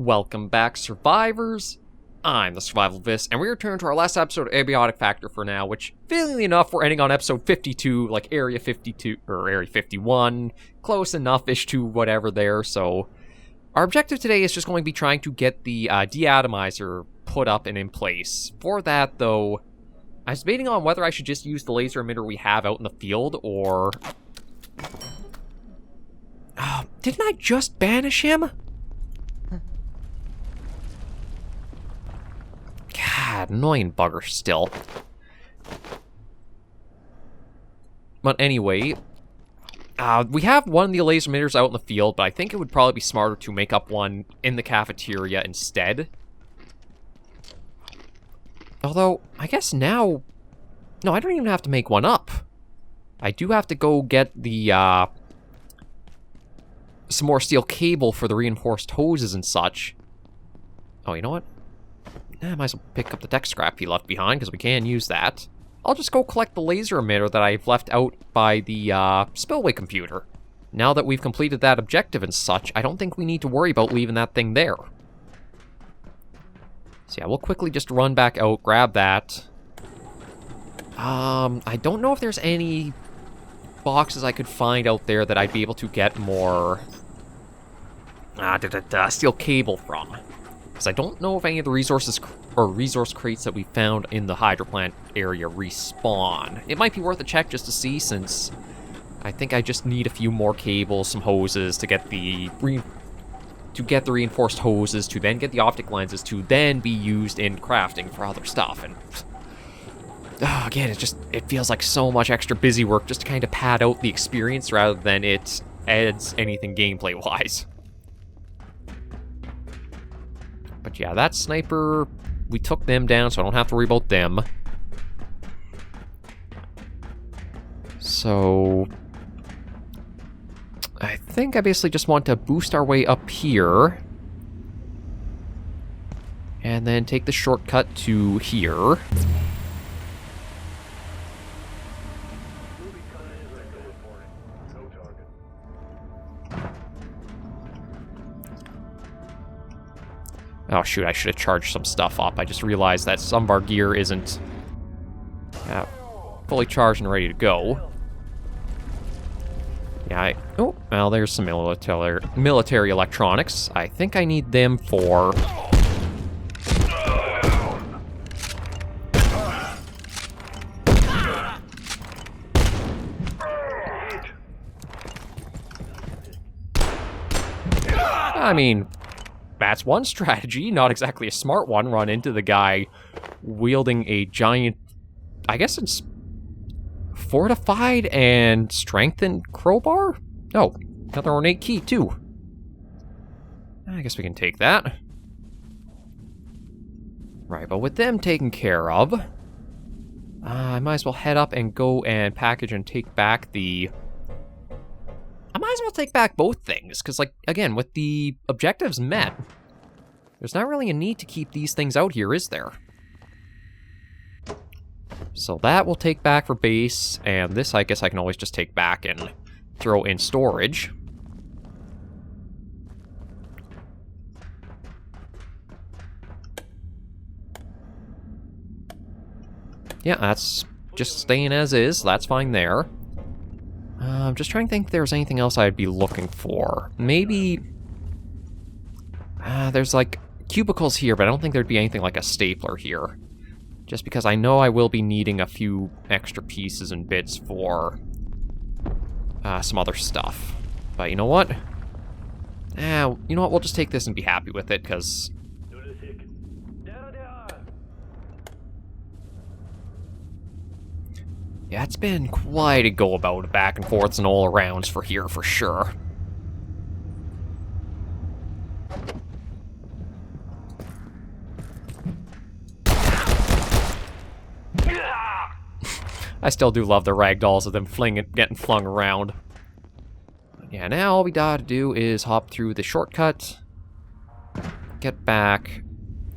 Welcome back, survivors. I'm the Survivalist, and we return to our last episode of Abiotic Factor for now, which, fittingly enough, we're ending on episode 52, like Area 52, or Area 51, close enough-ish to whatever there, so... Our objective today is just going to be trying to get the De-Atomizer put up and in place. For that, though, I was debating on whether I should just use the laser emitter we have out in the field, or... didn't I just banish him? God, annoying bugger still. But anyway, we have one of the laser emitters out in the field, but I think it would probably be smarter to make up one in the cafeteria instead. Although, I guess now... No, I don't even have to make one up. I do have to go get the, some more steel cable for the reinforced hoses and such. Oh, you know what? I might as well pick up the tech scrap he left behind, because we can use that. I'll just go collect the laser emitter that I've left out by the spillway computer. Now that we've completed that objective and such, I don't think we need to worry about leaving that thing there. So yeah, we'll quickly just run back out, grab that. I don't know if there's any boxes I could find out there that I'd be able to get more steel cable from. Because I don't know if any of the resources or resource crates that we found in the hydro plant area respawn. It might be worth a check just to see, since I think I just need a few more cables, some hoses to get the reinforced hoses, to then get the optic lenses, to then be used in crafting for other stuff. And again, it feels like so much extra busy work just to kind of pad out the experience rather than it adds anything gameplay-wise. But yeah, that sniper, we took them down, so I don't have to worry about them. So... I think I basically just want to boost our way up here. And then take the shortcut to here. Oh shoot, I should have charged some stuff up. I just realized that some of our gear isn't fully charged and ready to go. Yeah, oh, well, there's some military electronics. I think I need them for... I mean... That's one strategy, not exactly a smart one. Run into the guy wielding a giant, I guess it's fortified and strengthened crowbar? Oh, another ornate key too. I guess we can take that. Right, but with them taken care of, I might as well head up and go and package and take back the... I might as well take back both things, because, like, again, with the objectives met, there's not really a need to keep these things out here, is there? So that we'll take back for base, and this I guess I can always just take back and throw in storage. Yeah, that's just staying as is, that's fine there. I'm just trying to think if there's anything else I'd be looking for. Maybe... there's, like, cubicles here, but I don't think there'd be anything like a stapler here. Just because I know I will be needing a few extra pieces and bits for some other stuff. But you know what? You know what? We'll just take this and be happy with it, because... Yeah, it's been quite a go-about back and forths and all arounds for here, for sure. I still do love the ragdolls of them getting flung around. Yeah, now all we gotta do is hop through the shortcut, get back,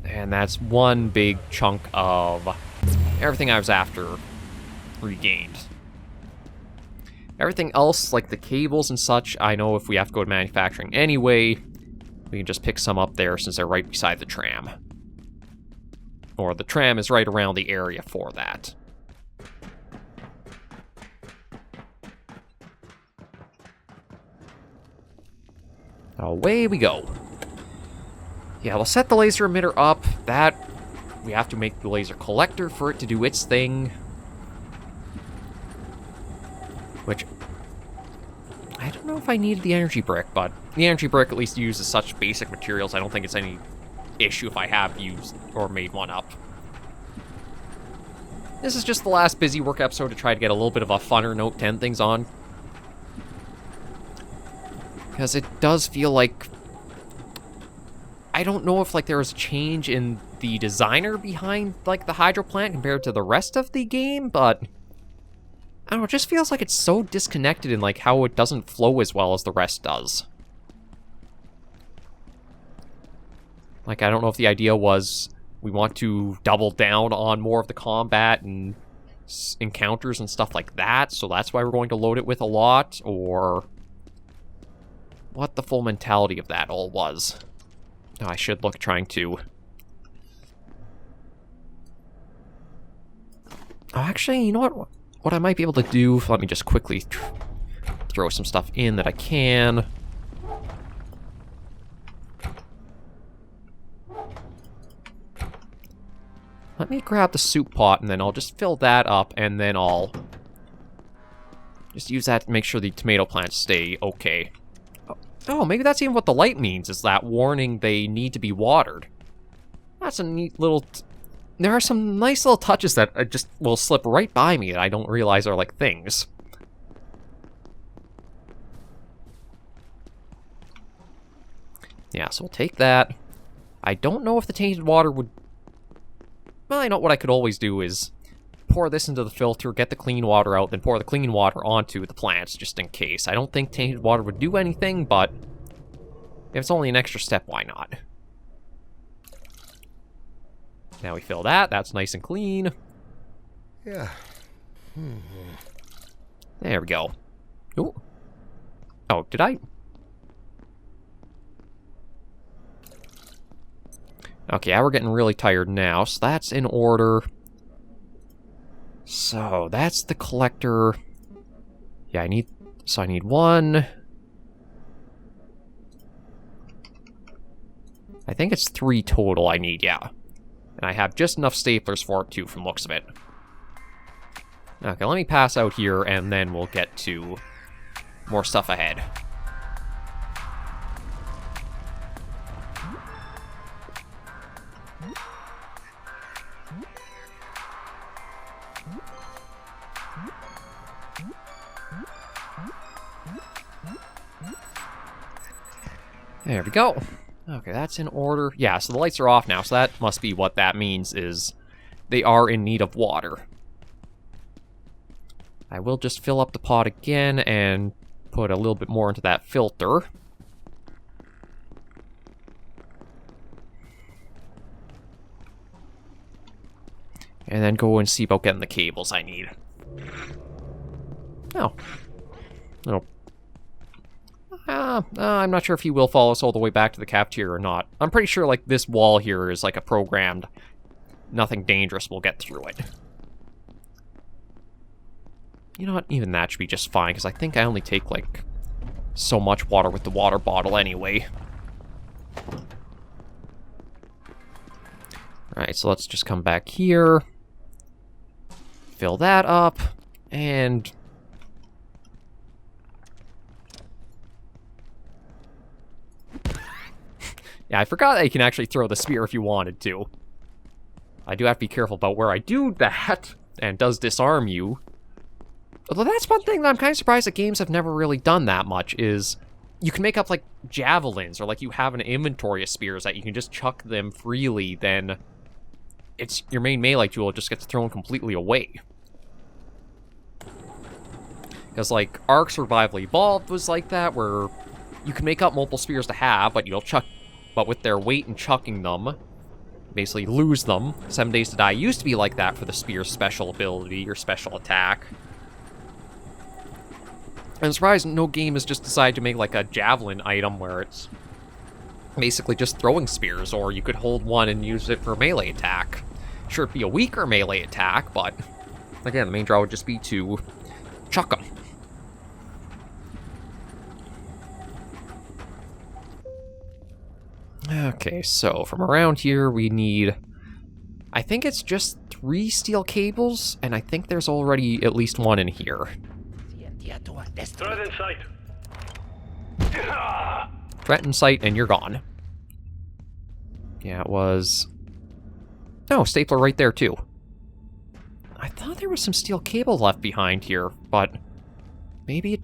and that's one big chunk of everything I was after regained. Everything else, like the cables and such, I know if we have to go to manufacturing anyway, We can just pick some up there since they're right beside the tram. Or the tram is right around the area for that. Away we go. Yeah, we'll set the laser emitter up. That, we have to make the laser collector for it to do its thing. Which, I don't know if I needed the energy brick, but the energy brick at least uses such basic materials, I don't think it's any issue if I have used or made one up. This is just the last busy work episode to try to get a little bit of a funner note to end things on. Because it does feel like... I don't know if, like, there was a change in the designer behind, like, the hydro plant compared to the rest of the game, but... I don't know, it just feels like it's so disconnected in, like, how it doesn't flow as well as the rest does. Like, I don't know if the idea was we want to double down on more of the combat and encounters and stuff like that, so that's why we're going to load it with a lot, or what the full mentality of that all was. Oh, I should look trying to... Oh, actually, you know what? What I might be able to do, let me just quickly throw some stuff in that I can. Let me grab the soup pot, and then I'll just fill that up, and then I'll just use that to make sure the tomato plants stay okay. Oh, maybe that's even what the light means, is that warning they need to be watered. That's a neat little... There are some nice little touches that just will slip right by me that I don't realize are, like, things. Yeah, so we'll take that. I don't know if the tainted water would... Well, I know what I could always do is pour this into the filter, get the clean water out, then pour the clean water onto the plants, just in case. I don't think tainted water would do anything, but if it's only an extra step, why not? Now we fill that. That's nice and clean. Yeah. There we go. Ooh. Oh, did I? Okay, yeah, we're getting really tired now, so that's in order. So, that's the collector. Yeah, I need one. I think it's 3 total I need, yeah. And I have just enough staplers for it, too, from looks of it. Okay, let me pass out here, and then we'll get to more stuff ahead. There we go. Okay, that's in order. Yeah, so the lights are off now, so that must be what that means, is they are in need of water. I will just fill up the pot again and put a little bit more into that filter. And then go and see about getting the cables I need. Oh. Oh. I'm not sure if he will follow us all the way back to the cafeteria or not. I'm pretty sure, like, this wall here is, like, a programmed... Nothing dangerous will get through it. You know what? Even that should be just fine, because I think I only take, like, so much water with the water bottle anyway. Alright, so let's just come back here. Fill that up, and... Yeah, I forgot that you can actually throw the spear if you wanted to. I do have to be careful about where I do that, and it does disarm you. Although that's one thing that I'm kind of surprised that games have never really done that much, is you can make up, like, javelins, or, like, you have an inventory of spears that you can just chuck them freely, then it's your main melee tool just gets thrown completely away. Because, like, Ark Survival Evolved was like that, where you can make up multiple spears to have, but you'll chuck... But with their weight and chucking them, basically lose them. 7 Days to Die used to be like that for the spear's special ability or special attack. And I'm surprised no game has just decided to make like a javelin item where it's basically just throwing spears, or you could hold one and use it for melee attack. Sure, it'd be a weaker melee attack, but again, the main draw would just be to chuck them. Okay, so from around here we need, I think it's just 3 steel cables, and I think there's already at least one in here. Threat in sight. Threat in sight, and you're gone. Yeah, it was... Oh, stapler right there, too. I thought there was some steel cable left behind here, but maybe it...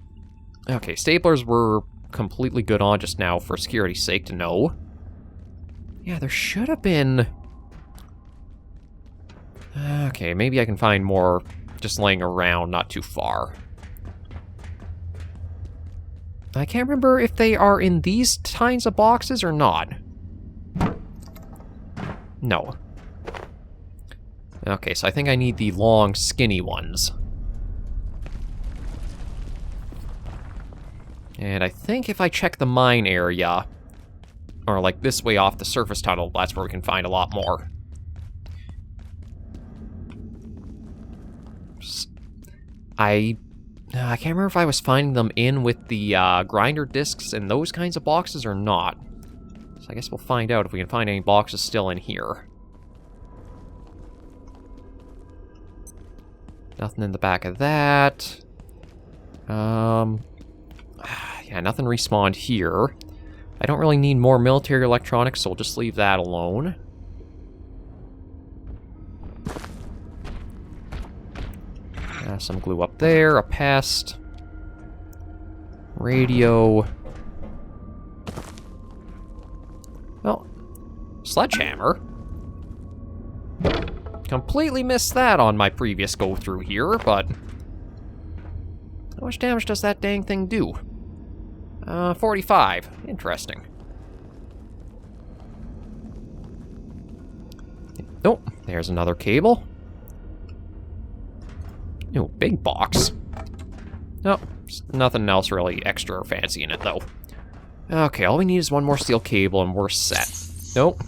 Okay, staplers were completely good on just now for security's sake to know. Yeah, there should have been... Okay, maybe I can find more just laying around not too far. I can't remember if they are in these kinds of boxes or not. No. Okay, so I think I need the long, skinny ones. And I think if I check the mine area, or like this way off the surface tunnel, that's where we can find a lot more. I can't remember if I was finding them in with the grinder discs and those kinds of boxes or not. So I guess we'll find out if we can find any boxes still in here. Nothing in the back of that. Yeah, nothing respawned here. I don't really need more military electronics, so we'll just leave that alone. Some glue up there, a pest. Radio. Well, sledgehammer. Completely missed that on my previous go-through here, but... How much damage does that dang thing do? 45. Interesting. Oh, there's another cable. Ooh, big box. Nope, nothing else really extra or fancy in it, though. Okay, all we need is one more steel cable and we're set. Nope.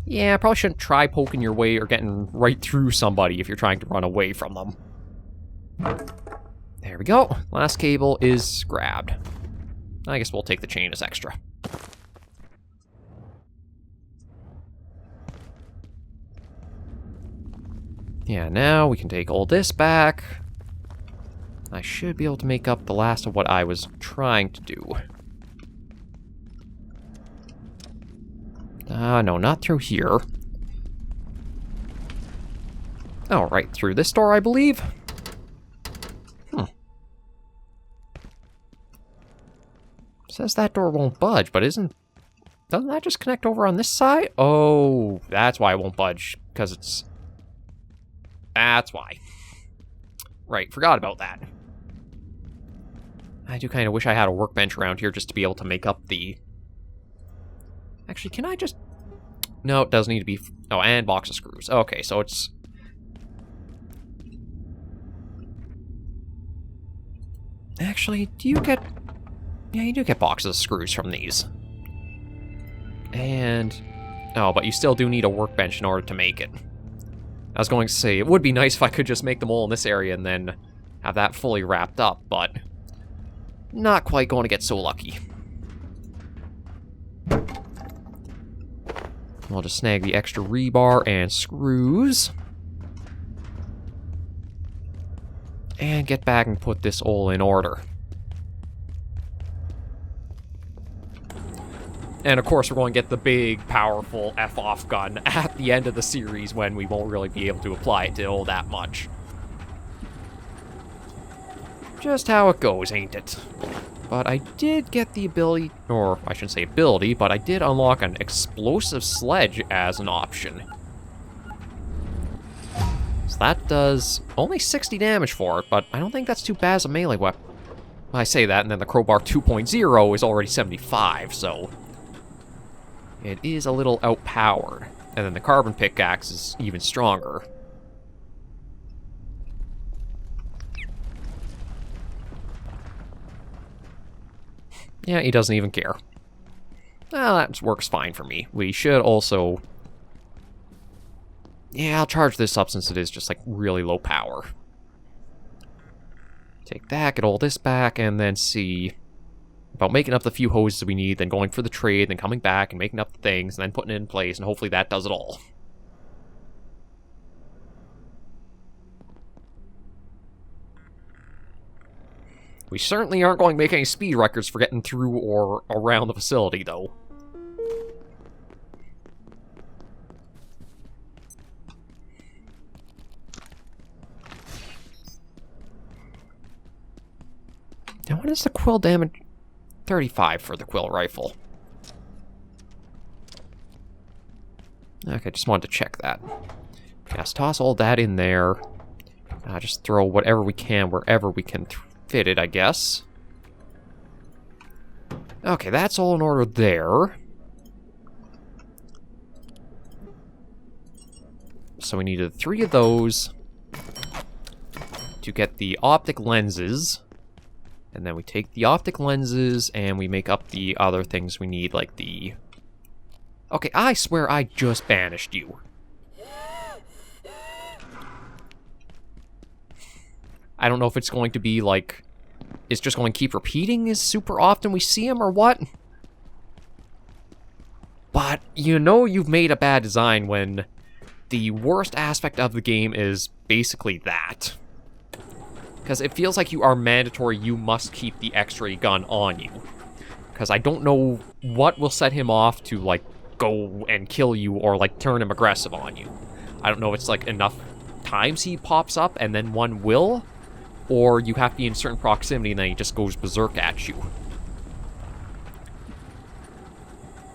Yeah, probably shouldn't try poking your way or getting right through somebody if you're trying to run away from them. There we go. Last cable is grabbed. I guess we'll take the chain as extra. Yeah, now we can take all this back. I should be able to make up the last of what I was trying to do. No, not through here. Oh, right through this door, I believe. Says that door won't budge, but doesn't that just connect over on this side? Oh, that's why it won't budge, because it's... That's why. Right, forgot about that. I do kind of wish I had a workbench around here just to be able to make up the... Actually, can I just... No, it does need to be... Oh, and box of screws. Okay, so it's... Actually, do you get... Yeah, you do get boxes of screws from these. And... Oh, but you still do need a workbench in order to make it. I was going to say, it would be nice if I could just make them all in this area and then have that fully wrapped up, but not quite going to get so lucky. I'll just snag the extra rebar and screws. And get back and put this all in order. And of course, we're going to get the big, powerful F-off gun at the end of the series when we won't really be able to apply it to all that much. Just how it goes, ain't it? But I did get the ability, or I shouldn't say ability, but I did unlock an explosive sledge as an option. So that does only 60 damage for it, but I don't think that's too bad as a melee weapon. I say that, and then the crowbar 2.0 is already 75, so... It is a little outpowered. And then the carbon pickaxe is even stronger. Yeah, he doesn't even care. Well, that works fine for me. We should also... Yeah, I'll charge this up since it is just, like, really low power. Take that, get all this back, and then see about making up the few hoses we need, then going for the trade, then coming back and making up the things, and then putting it in place, and hopefully that does it all. We certainly aren't going to make any speed records for getting through or around the facility, though. Now, what is the quill damage? 35 for the quill rifle. Okay, just wanted to check that. Okay, let's toss all that in there. Just throw whatever we can wherever we can fit it, I guess. Okay, that's all in order there. So we needed 3 of those to get the optic lenses. And then we take the optic lenses and we make up the other things we need, like the... Okay, I swear I just banished you. I don't know if it's going to be, like... It's just going to keep repeating as super often we see him, or what? But, you know you've made a bad design when the worst aspect of the game is basically that. Because it feels like you are mandatory, you must keep the X-ray gun on you. Because I don't know what will set him off to, like, go and kill you or, like, turn him aggressive on you. I don't know if it's, like, enough times he pops up and then one will, or you have to be in certain proximity and then he just goes berserk at you.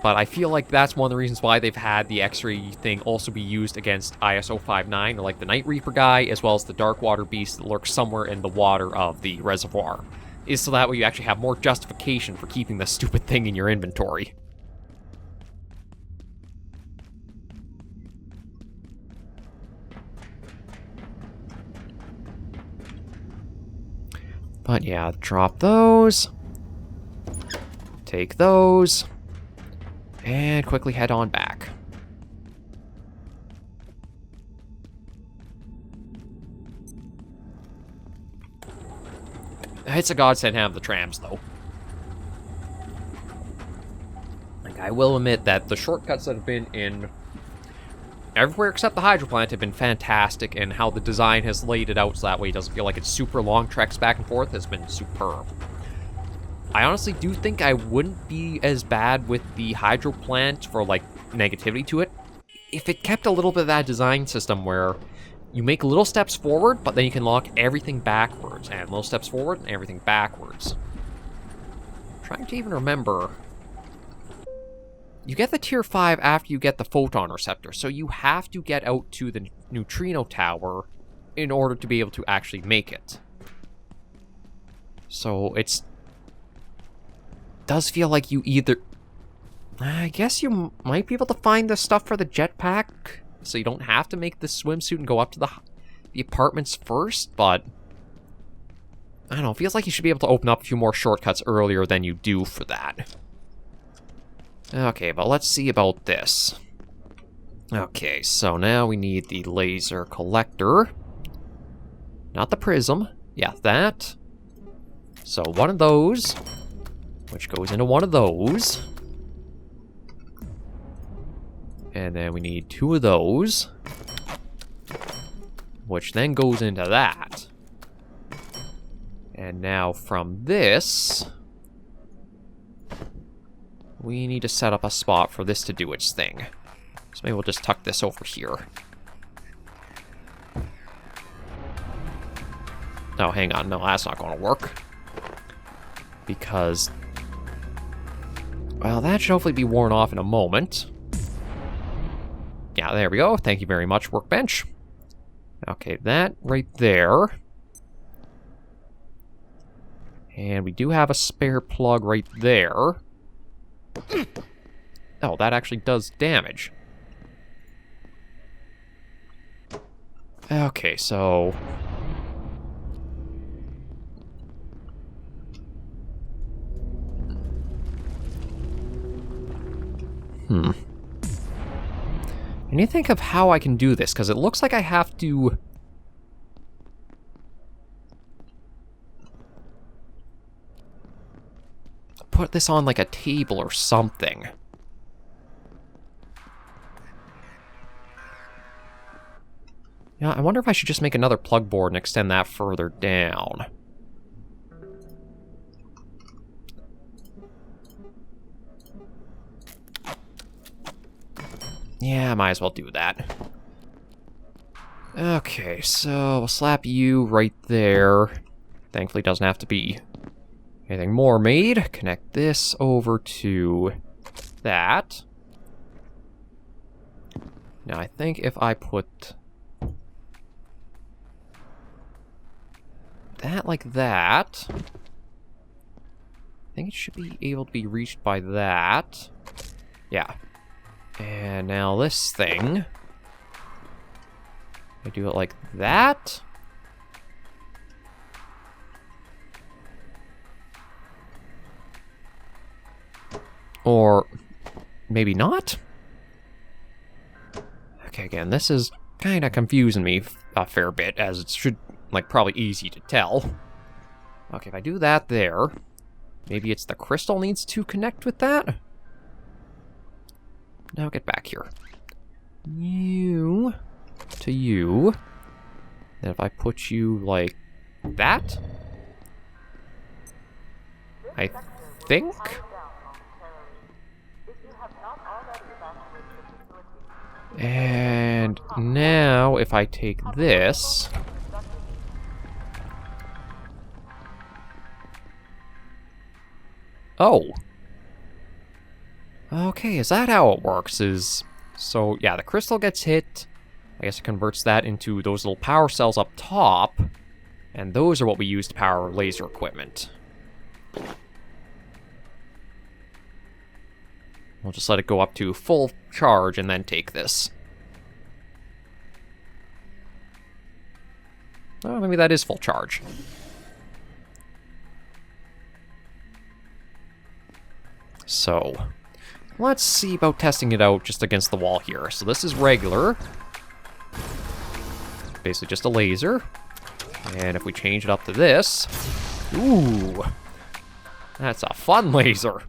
But I feel like that's one of the reasons why they've had the X-ray thing also be used against ISO 59, or like the Night Reaper guy, as well as the Dark Water Beast that lurks somewhere in the water of the reservoir. Is so that way you actually have more justification for keeping this stupid thing in your inventory. But yeah, drop those. Take those. And quickly head on back. It's a godsend to have the trams, though. Like, I will admit that the shortcuts that have been in everywhere except the hydro plant have been fantastic, and how the design has laid it out so that way it doesn't feel like it's super long treks back and forth has been superb. I honestly do think I wouldn't be as bad with the hydro plant for, like, negativity to it if it kept a little bit of that design system where you make little steps forward, but then you can lock everything backwards, and little steps forward and everything backwards. I'm trying to even remember. You get the tier 5 after you get the photon receptor, so you have to get out to the neutrino tower in order to be able to actually make it. So it's... does feel like you either... I guess you might be able to find the stuff for the jetpack, so you don't have to make the swimsuit and go up to the apartments first, but... I don't know, it feels like you should be able to open up a few more shortcuts earlier than you do for that. Okay, but let's see about this. Okay, so now we need the laser collector. Not the prism. Yeah, that. So one of those, which goes into one of those. And then we need 2 of those, which then goes into that. And now from this, we need to set up a spot for this to do its thing. So maybe we'll just tuck this over here. Oh, hang on. No, that's not going to work. Because... well, that should hopefully be worn off in a moment. Yeah, there we go. Thank you very much, workbench. Okay, that right there. And we do have a spare plug right there. Oh, that actually does damage. Okay, so... I need to think of how I can do this, because it looks like I have to... put this on like a table or something. Yeah, I wonder if I should just make another plug board and extend that further down. Yeah, I might as well do that. Okay, so we'll slap you right there. Thankfully, doesn't have to be anything more made. Connect this over to that. Now, I think if I put that like that, I think it should be able to be reached by that. Yeah. And now this thing, I do it like that. Or maybe not? Okay, again, this is kind of confusing me a fair bit, as it should, like, probably easy to tell. Okay, if I do that there, maybe it's the crystal needs to connect with that? Now get back here. You to you. Then if I put you like that, I think. And now if I take this, oh. Okay, is that how it works? So yeah, the crystal gets hit. I guess it converts that into those little power cells up top. And those are what we use to power our laser equipment. We'll just let it go up to full charge and then take this. Oh, maybe that is full charge. So, let's see about testing it out just against the wall here. So this is regular. Basically just a laser. And if we change it up to this... Ooh! That's a fun laser!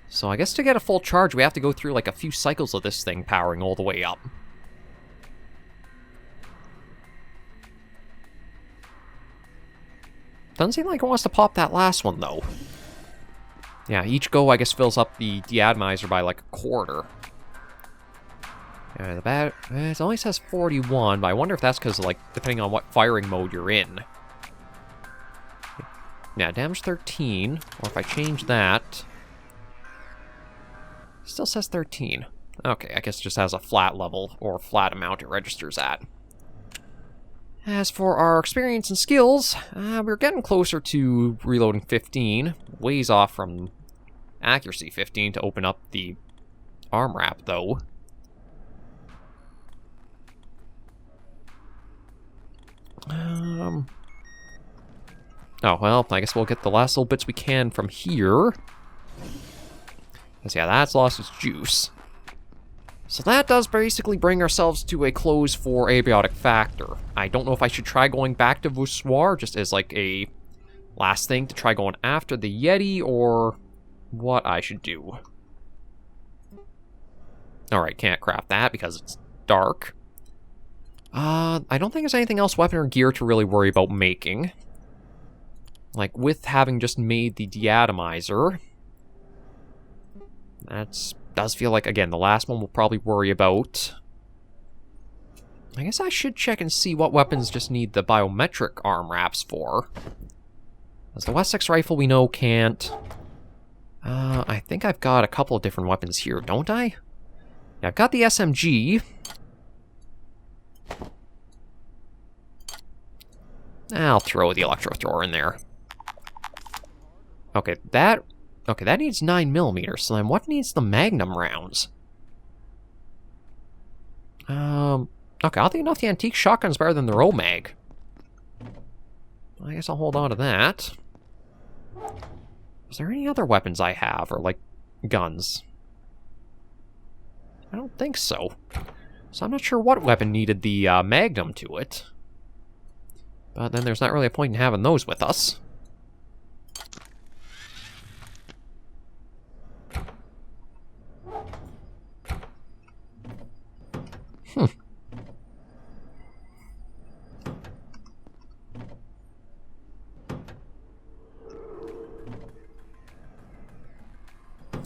So I guess to get a full charge, we have to go through like a few cycles of this thing powering all the way up. Doesn't seem like it wants to pop that last one, though. Yeah, each go, I guess, fills up the De-Atomizer by like a quarter. The bat... it only says 41, but I wonder if that's because, like, depending on what firing mode you're in. Yeah, damage 13, or if I change that... Still says 13. Okay, I guess it just has a flat level, or flat amount it registers at. As for our experience and skills, we're getting closer to reloading 15. Ways off from accuracy 15 to open up the arm wrap, though. Oh, well, I guess we'll get the last little bits we can from here. Because, yeah, that's lost its juice. So that does basically bring ourselves to a close for Abiotic Factor. I don't know if I should try going back to Revoir just as, like, a last thing to try going after the Yeti, or what I should do. Alright, can't craft that because it's dark. I don't think there's anything else weapon or gear to really worry about making. Like, with having just made the De-Atomizer, that does feel like, again, the last one we'll probably worry about. I guess I should check and see what weapons just need the biometric arm wraps for. As the Wessex rifle we know can't. I think I've got a couple of different weapons here, don't I? Yeah, I've got the SMG. I'll throw the electro thrower in there. Okay, that needs 9mm, so then what needs the Magnum rounds? Okay, oddly enough, the antique shotgun's better than the Romag. I guess I'll hold on to that. Is there any other weapons I have, or, like, guns? I don't think so. So I'm not sure what weapon needed the magnum to it. But then there's not really a point in having those with us.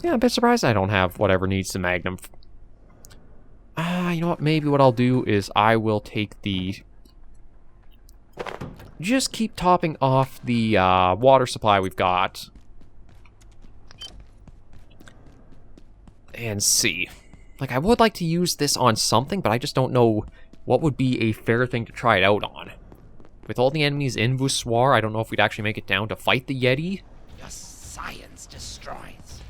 Yeah, I'm a bit surprised I don't have whatever needs the magnum. You know what? Maybe what I'll do is I will take the... Just keep topping off the water supply we've got. And see. Like, I would like to use this on something, but I just don't know what would be a fair thing to try it out on. With all the enemies in Revoir, I don't know if we'd actually make it down to fight the Yeti. Your science destroys.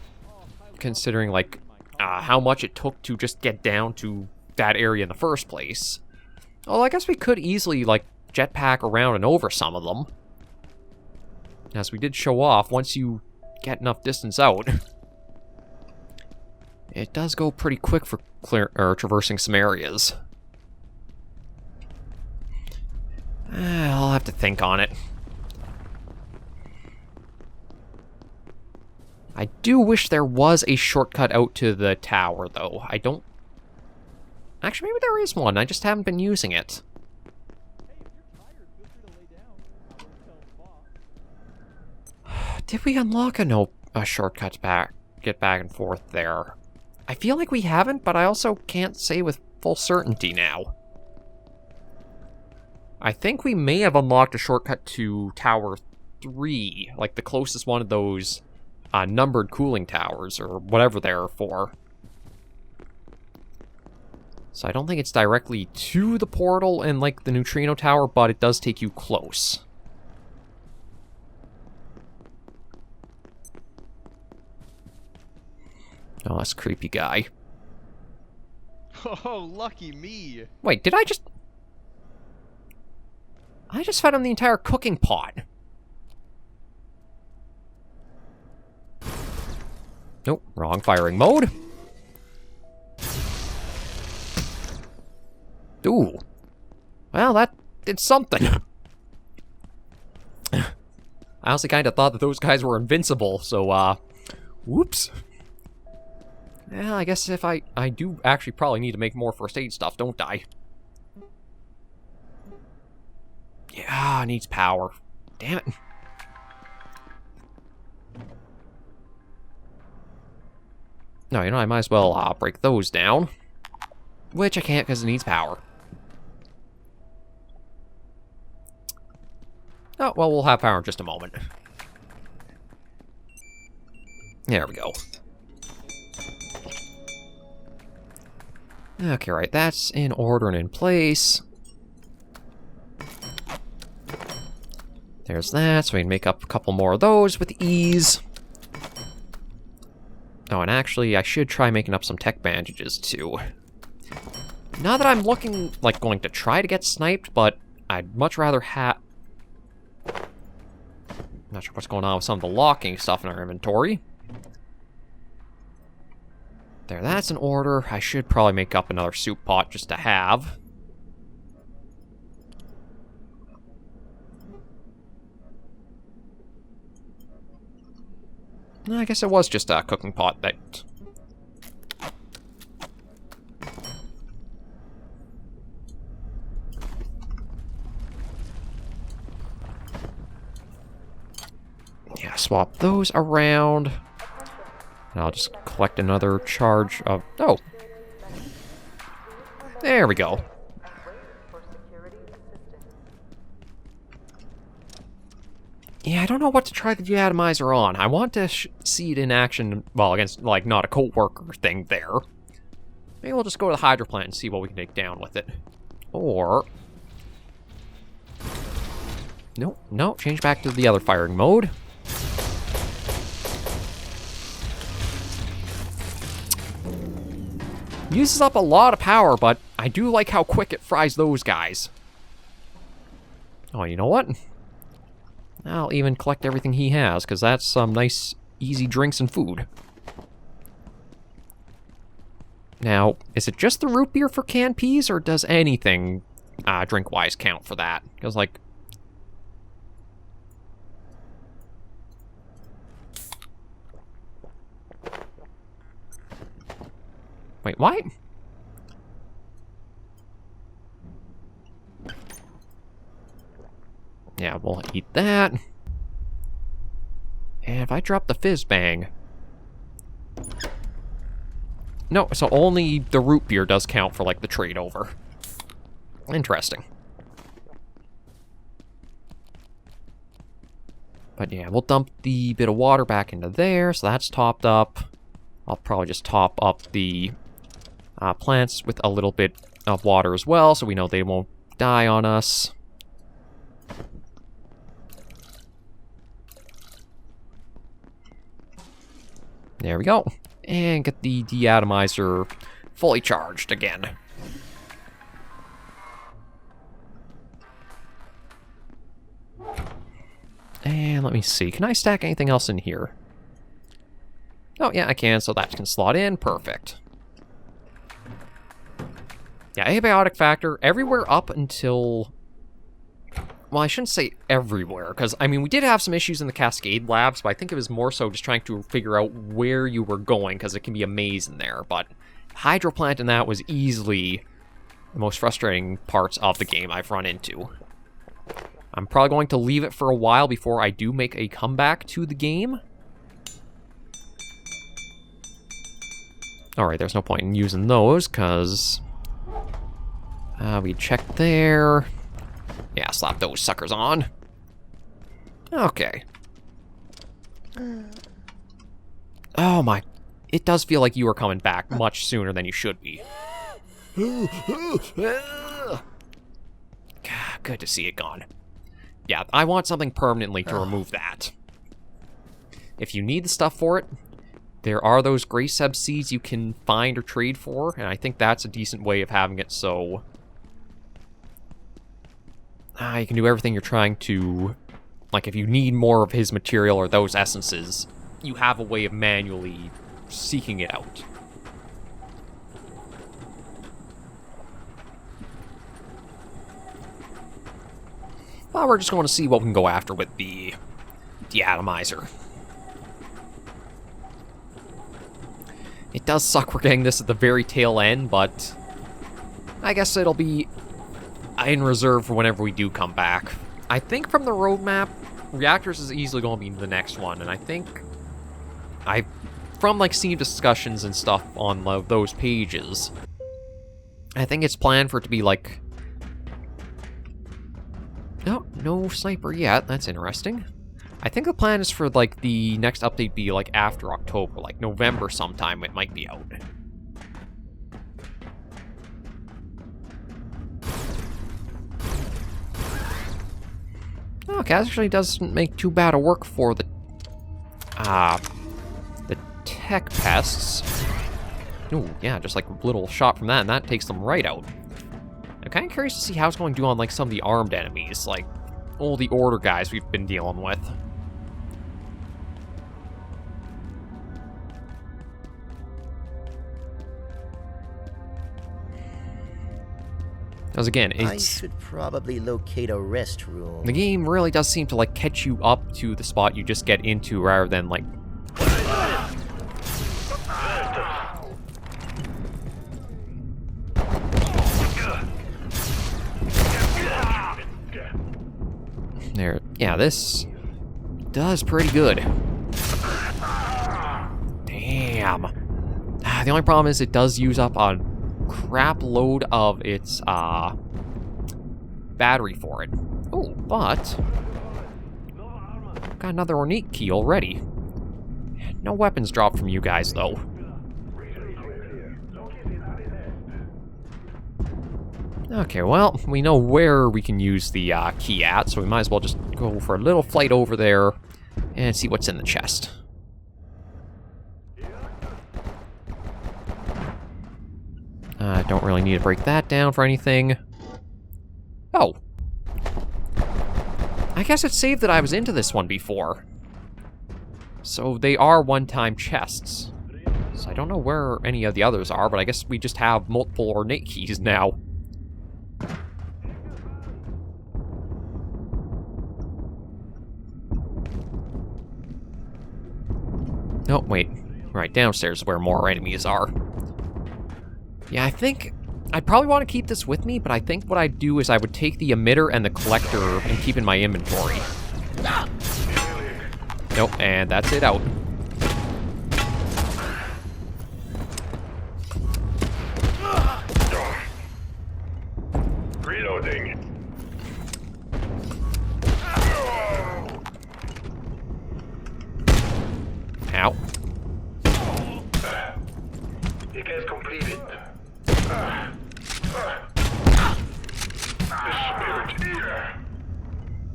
Considering, like, how much it took to just get down to that area in the first place. Well, I guess we could easily, like, jetpack around and over some of them. As we did show off, once you get enough distance out, it does go pretty quick for traversing some areas. I'll have to think on it. I do wish there was a shortcut out to the tower, though. I don't... Actually, maybe there is one. I just haven't been using it. Did we unlock a shortcut to get back and forth there? I feel like we haven't, but I also can't say with full certainty now. I think we may have unlocked a shortcut to Tower 3, like the closest one of those numbered cooling towers, or whatever they're for. So I don't think it's directly to the portal and, like, the neutrino tower, but it does take you close. Oh, that's a creepy guy. Oh, lucky me. Wait, did I just... I just fed him the entire cooking pot. Nope, wrong firing mode. Ooh. Well, that did something. I honestly kind of thought that those guys were invincible, so, whoops. Well, I guess if I do actually probably need to make more first aid stuff, don't I? Yeah, it needs power. Damn it. No, you know, I might as well break those down. Which I can't because it needs power. Oh, well, we'll have power in just a moment. There we go. Okay, right, that's in order and in place. There's that, so we can make up a couple more of those with ease. Oh, and actually, I should try making up some tech bandages, too. Not that I'm looking like going to try to get sniped, but I'd much rather have... Not sure what's going on with some of the locking stuff in our inventory. There, that's in order. I should probably make up another soup pot just to have. I guess it was just a cooking pot that... Yeah, swap those around. And I'll just collect another charge of... Oh! There we go. Yeah, I don't know what to try the De-Atomizer on. I want to see it in action, well, against, like, not a co-worker thing there. Maybe we'll just go to the Hydro plant and see what we can take down with it. Or... Nope, no, change back to the other firing mode. Uses up a lot of power, but I do like how quick it fries those guys. Oh, you know what? I'll even collect everything he has, because that's some nice easy drinks and food. Now, is it just the root beer for canned peas, or does anything drink-wise count for that? Because, like... Wait, what? Yeah, we'll eat that. And if I drop the fizz bang... No, so only the root beer does count for, like, the trade over. Interesting. But yeah, we'll dump the bit of water back into there, so that's topped up. I'll probably just top up the plants with a little bit of water as well, so we know they won't die on us. There we go. And get the De-Atomizer fully charged again. And let me see. Can I stack anything else in here? Oh, yeah, I can. So that can slot in. Perfect. Yeah, Abiotic Factor everywhere up until... Well, I shouldn't say everywhere, because, I mean, we did have some issues in the Cascade Labs, but I think it was more so just trying to figure out where you were going, because it can be a maze in there, but Hydro Plant in that was easily the most frustrating parts of the game I've run into. I'm probably going to leave it for a while before I do make a comeback to the game. Alright, there's no point in using those, because... we checked there... Yeah, slap those suckers on. Okay. Oh my... It does feel like you are coming back much sooner than you should be. Good to see it gone. Yeah, I want something permanently to remove that. If you need the stuff for it, there are those Grey Seb seeds you can find or trade for, and I think that's a decent way of having it so... you can do everything you're trying to... Like, if you need more of his material or those essences, you have a way of manually seeking it out. Well, we're just going to see what we can go after with the De-Atomizer. It does suck we're getting this at the very tail end, but I guess it'll be in reserve for whenever we do come back. I think from the roadmap, reactors is easily going to be the next one, and I think from like seeing discussions and stuff on those pages, I think it's planned for it to be like... No, no sniper yet. That's interesting. I think the plan is for like the next update be like after October, like November sometime it might be out. Okay, that actually doesn't make too bad a work for the tech pests. Ooh, yeah, just like a little shot from that, and that takes them right out. I'm kind of curious to see how it's going to do on like some of the armed enemies, like all the order guys we've been dealing with. Because again, I should probably locate a restroom. The game really does seem to like catch you up to the spot you just get into rather than like... There, yeah, this does pretty good. Damn. The only problem is it does use up a crap load of its battery for it. Oh, but got another ornate key already. No weapons dropped from you guys though. Okay, well, we know where we can use the key at, so we might as well just go for a little flight over there and see what's in the chest. Don't really need to break that down for anything. Oh. I guess it saved that I was into this one before. So they are one-time chests. So I don't know where any of the others are, but I guess we just have multiple ornate keys now. Oh, wait. Right, downstairs is where more enemies are. Yeah, I think I'd probably want to keep this with me, but I think what I'd do is I would take the emitter and the collector and keep in my inventory. Nope, and that's it out. Reloading. Ow. It is completed.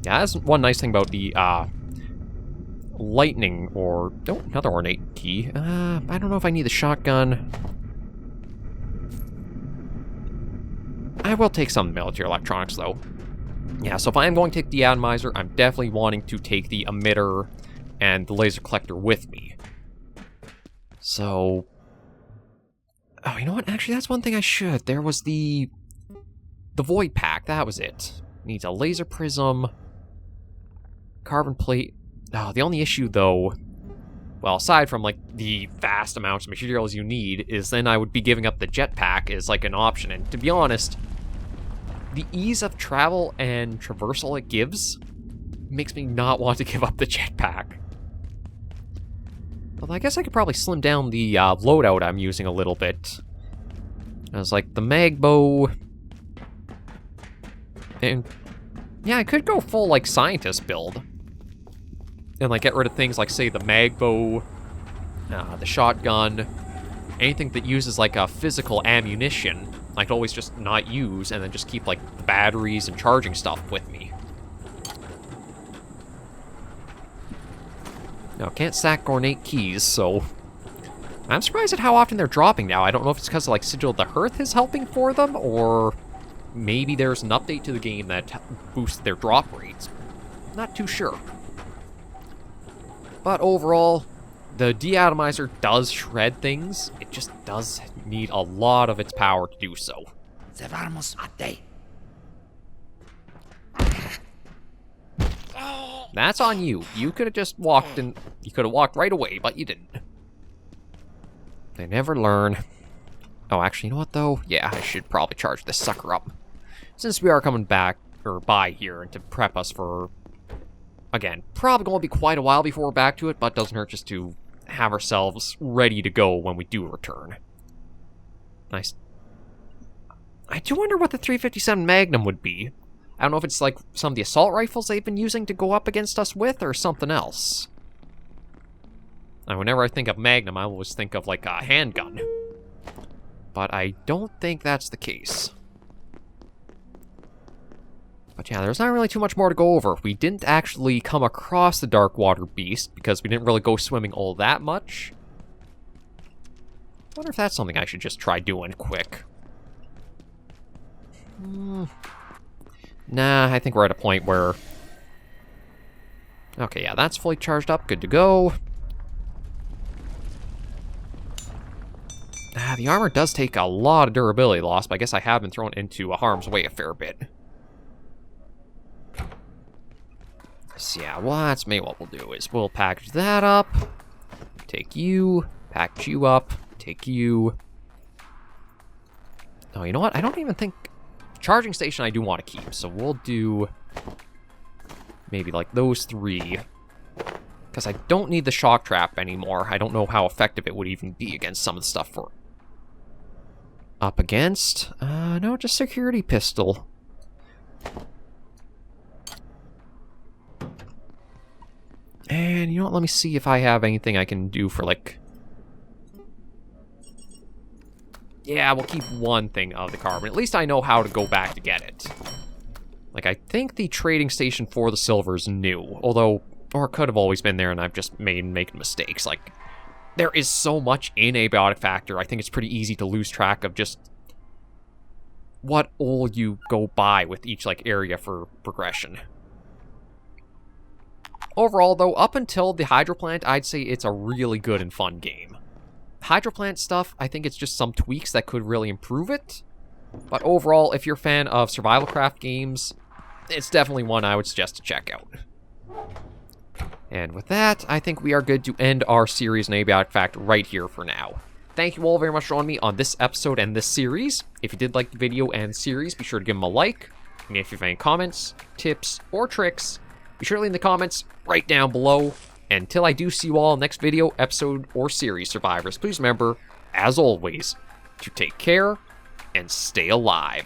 Yeah, that's one nice thing about the, lightning, or... Oh, another ornate key. I don't know if I need the shotgun. I will take some military electronics, though. Yeah, so if I am going to take the De-Atomizer, I'm definitely wanting to take the emitter and the laser collector with me. So... Oh, you know what? Actually, that's one thing I should. There was the void pack. That was it. Needs a laser prism, carbon plate. Oh, the only issue, though, well, aside from, like, the vast amounts of materials you need, is then I would be giving up the jetpack as, like, an option. And to be honest, the ease of travel and traversal it gives makes me not want to give up the jetpack. Although I guess I could probably slim down the loadout I'm using a little bit. It's like the mag bow. And yeah, I could go full, like, scientist build. And, like, get rid of things like, say, the mag bow, the shotgun, anything that uses, like, a physical ammunition. I could always just not use, and then just keep, like, the batteries and charging stuff with me. Now, can't sack ornate keys, so... I'm surprised at how often they're dropping now. I don't know if it's because, like, Sigil of the Hearth is helping for them, or maybe there's an update to the game that boosts their drop rates. Not too sure. But overall, the De-Atomizer does shred things. It just does need a lot of its power to do so. That's on you. You could have just walked and you could have walked right away, but you didn't. They never learn. Oh, actually, you know what, though? Yeah, I should probably charge this sucker up. Since we are coming back, or by here, and to prep us for... Again, probably going to be quite a while before we're back to it, but doesn't hurt just to have ourselves ready to go when we do return. Nice. I do wonder what the 357 Magnum would be. I don't know if it's like some of the assault rifles they've been using to go up against us with, or something else. And whenever I think of Magnum, I always think of, like, a handgun. But I don't think that's the case. But yeah, there's not really too much more to go over. We didn't actually come across the Dark Water Beast, because we didn't really go swimming all that much. I wonder if that's something I should just try doing quick. Nah, I think we're at a point where... Okay, yeah, that's fully charged up. Good to go. The armor does take a lot of durability loss, but I guess I have been thrown into harm's way a fair bit. So yeah, well, that's maybe what we'll do is we'll package that up, take you, package you up, take you. Oh, you know what? I don't even think... Charging station I do want to keep, so we'll do maybe like those three. Because I don't need the shock trap anymore. I don't know how effective it would even be against some of the stuff we're up against. No, just security pistol. And you know what, let me see if I have anything I can do for, like... Yeah, we'll keep one thing of the carbon. At least I know how to go back to get it. Like, I think the trading station for the silver is new. Although, or it could have always been there and I've just making mistakes. Like, there is so much in Abiotic Factor, I think it's pretty easy to lose track of just what all you go by with each, like, area for progression. Overall, though, up until the Hydroplant, I'd say it's a really good and fun game. Hydroplant stuff, I think it's just some tweaks that could really improve it. But overall, if you're a fan of survival craft games, it's definitely one I would suggest to check out. And with that, I think we are good to end our series in Abiotic Factor right here for now. Thank you all very much for joining me on this episode and this series. If you did like the video and series, be sure to give them a like. And if you have any comments, tips, or tricks, be sure to leave in the comments right down below. And until I do see you all in the next video, episode, or series, survivors, please remember, as always, to take care and stay alive.